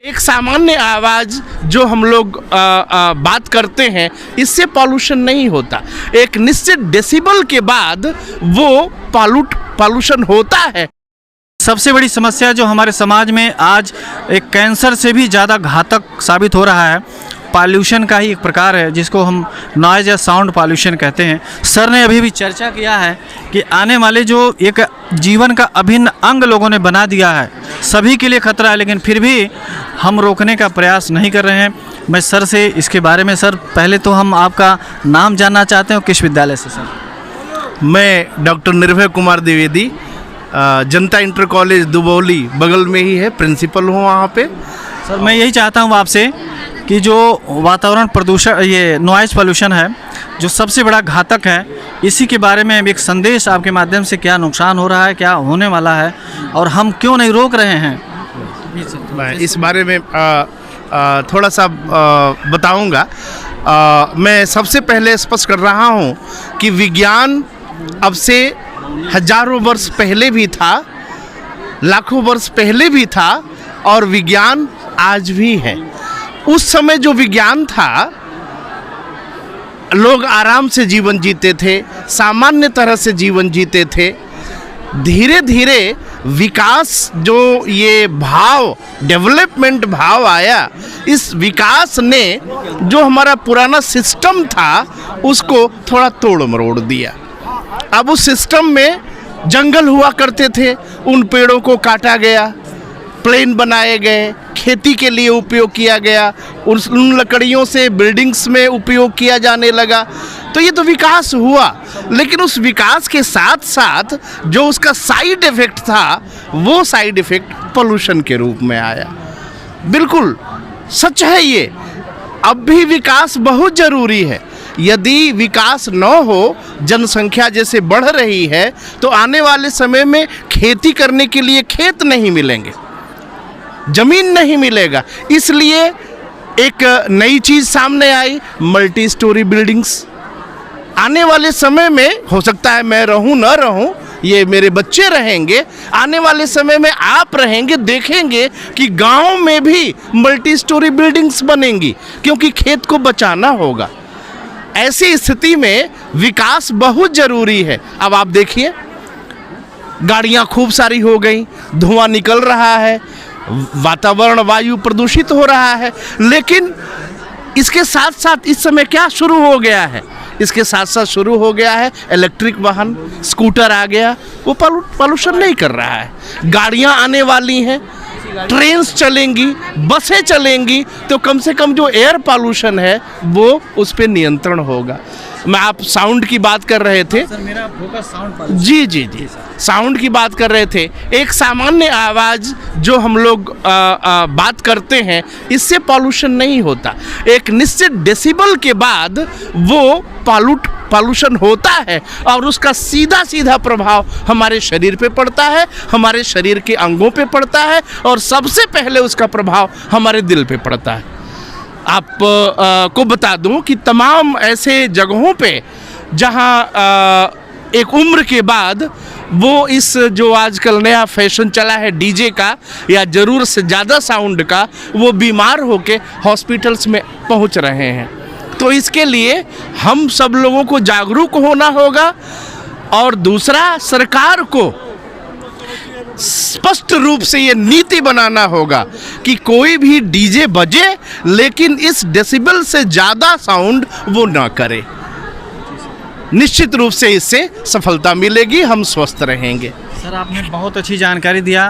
एक सामान्य आवाज़ जो हम लोग बात करते हैं, इससे पॉल्यूशन नहीं होता। एक निश्चित डेसिबल के बाद वो पॉल्यूशन होता है। सबसे बड़ी समस्या जो हमारे समाज में आज एक कैंसर से भी ज़्यादा घातक साबित हो रहा है, पॉल्यूशन का ही एक प्रकार है जिसको हम नॉइज़ या साउंड पॉल्यूशन कहते हैं। सर ने अभी भी चर्चा किया है कि आने वाले जो एक जीवन का अभिन्न अंग लोगों ने बना दिया है, सभी के लिए खतरा है, लेकिन फिर भी हम रोकने का प्रयास नहीं कर रहे हैं। मैं सर से इसके बारे में, सर पहले तो हम आपका नाम जानना चाहते हैं, किस विद्यालय से सर? मैं डॉक्टर निर्भय कुमार द्विवेदी, जनता इंटर कॉलेज दुबौली बगल में ही है, प्रिंसिपल हूँ वहाँ पे। सर मैं यही चाहता हूँ आपसे कि जो वातावरण प्रदूषण, ये नॉइज़ पॉल्यूशन है जो सबसे बड़ा घातक है, इसी के बारे में एक संदेश आपके माध्यम से, क्या नुकसान हो रहा है, क्या होने वाला है और हम क्यों नहीं रोक रहे हैं, मैं इस बारे में थोड़ा सा बताऊंगा। मैं सबसे पहले स्पष्ट कर रहा हूं कि विज्ञान अब से हजारों वर्ष पहले भी था, लाखों वर्ष पहले भी था और विज्ञान आज भी है। उस समय जो विज्ञान था, लोग आराम से जीवन जीते थे, सामान्य तरह से जीवन जीते थे। धीरे धीरे विकास, जो ये भाव, डेवलपमेंट भाव आया, इस विकास ने जो हमारा पुराना सिस्टम था उसको थोड़ा तोड़ मरोड़ दिया। अब उस सिस्टम में जंगल हुआ करते थे, उन पेड़ों को काटा गया, प्लेन बनाए गए, खेती के लिए उपयोग किया गया, उन लकड़ियों से बिल्डिंग्स में उपयोग किया जाने लगा। तो ये तो विकास हुआ, लेकिन उस विकास के साथ साथ जो उसका साइड इफ़ेक्ट था, वो साइड इफ़ेक्ट पोल्यूशन के रूप में आया। बिल्कुल सच है ये। अब भी विकास बहुत ज़रूरी है। यदि विकास न हो, जनसंख्या जैसे बढ़ रही है, तो आने वाले समय में खेती करने के लिए खेत नहीं मिलेंगे, ज़मीन नहीं मिलेगा। इसलिए एक नई चीज़ सामने आई, मल्टी स्टोरी बिल्डिंग्स। आने वाले समय में हो सकता है मैं रहूं न रहूं, ये मेरे बच्चे रहेंगे, आने वाले समय में आप रहेंगे, देखेंगे कि गांव में भी मल्टी स्टोरी बिल्डिंग्स बनेंगी, क्योंकि खेत को बचाना होगा। ऐसी स्थिति में विकास बहुत ज़रूरी है। अब आप देखिए, गाड़ियां खूब सारी हो गई, धुआं निकल रहा है, वातावरण, वायु प्रदूषित हो रहा है। लेकिन इसके साथ साथ इस समय क्या शुरू हो गया है? इसके साथ साथ शुरू हो गया है इलेक्ट्रिक वाहन, स्कूटर आ गया, वो पॉल्यूशन नहीं कर रहा है। गाड़ियां आने वाली हैं, ट्रेन्स चलेंगी, बसें चलेंगी, तो कम से कम जो एयर पॉल्यूशन है वो उस पर नियंत्रण होगा। मैं, आप साउंड की बात कर रहे थे। सर मेरा फोकस साउंड। जी जी जी, साउंड की बात कर रहे थे। एक सामान्य आवाज़ जो हम लोग बात करते हैं, इससे पॉल्यूशन नहीं होता। एक निश्चित डेसिबल के बाद वो पॉल्यूशन होता है और उसका सीधा सीधा प्रभाव हमारे शरीर पे पड़ता है, हमारे शरीर के अंगों पे पड़ता है और सबसे पहले उसका प्रभाव हमारे दिल पे पड़ता है। आप को बता दूं कि तमाम ऐसे जगहों पे जहां एक उम्र के बाद वो इस जो आजकल नया फैशन चला है डीजे का या ज़रूरत से ज़्यादा साउंड का, वो बीमार होके हॉस्पिटल्स में पहुंच रहे हैं। तो इसके लिए हम सब लोगों को जागरूक होना होगा और दूसरा, सरकार को स्पष्ट रूप से ये नीति बनाना होगा कि कोई भी डीजे बजे, लेकिन इस डेसिबल से ज़्यादा साउंड वो ना करे। निश्चित रूप से इससे सफलता मिलेगी, हम स्वस्थ रहेंगे। सर आपने बहुत अच्छी जानकारी दिया।